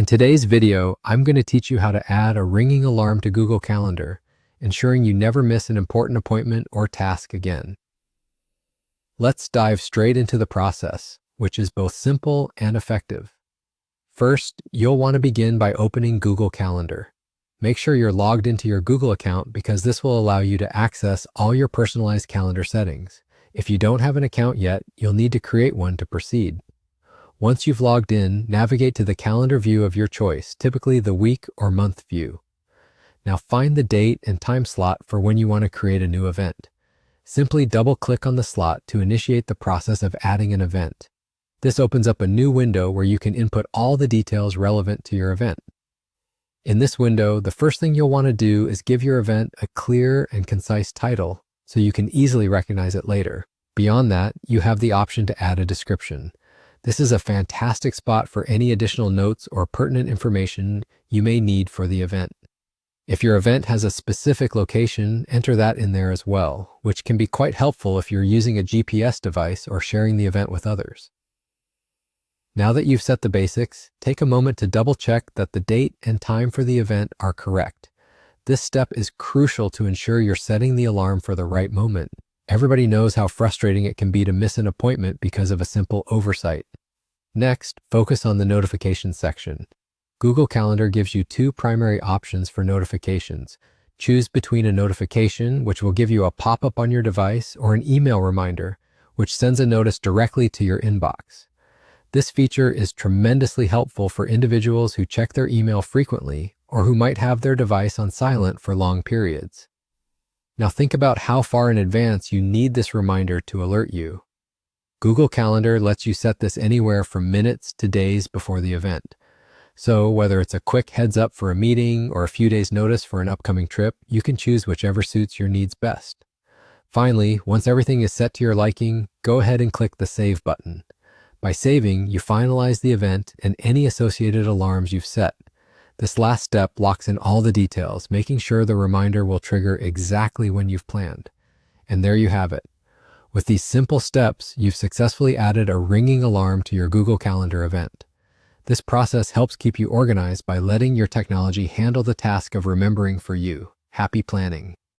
In today's video, I'm going to teach you how to add a ringing alarm to Google Calendar, ensuring you never miss an important appointment or task again. Let's dive straight into the process, which is both simple and effective. First, you'll want to begin by opening Google Calendar. Make sure you're logged into your Google account because this will allow you to access all your personalized calendar settings. If you don't have an account yet, you'll need to create one to proceed. Once you've logged in, navigate to the calendar view of your choice, typically the week or month view. Now find the date and time slot for when you want to create a new event. Simply double-click on the slot to initiate the process of adding an event. This opens up a new window where you can input all the details relevant to your event. In this window, the first thing you'll want to do is give your event a clear and concise title so you can easily recognize it later. Beyond that, you have the option to add a description. This is a fantastic spot for any additional notes or pertinent information you may need for the event. If your event has a specific location, enter that in there as well, which can be quite helpful if you're using a GPS device or sharing the event with others. Now that you've set the basics, take a moment to double check that the date and time for the event are correct. This step is crucial to ensure you're setting the alarm for the right moment. Everybody knows how frustrating it can be to miss an appointment because of a simple oversight. Next, focus on the notifications section. Google Calendar gives you two primary options for notifications. Choose between a notification, which will give you a pop-up on your device, or an email reminder, which sends a notice directly to your inbox. This feature is tremendously helpful for individuals who check their email frequently or who might have their device on silent for long periods. Now think about how far in advance you need this reminder to alert you. Google Calendar lets you set this anywhere from minutes to days before the event. So whether it's a quick heads up for a meeting or a few days notice for an upcoming trip, you can choose whichever suits your needs best. Finally, once everything is set to your liking, go ahead and click the Save button. By saving, you finalize the event and any associated alarms you've set. This last step locks in all the details, making sure the reminder will trigger exactly when you've planned. And there you have it. With these simple steps, you've successfully added a ringing alarm to your Google Calendar event. This process helps keep you organized by letting your technology handle the task of remembering for you. Happy planning!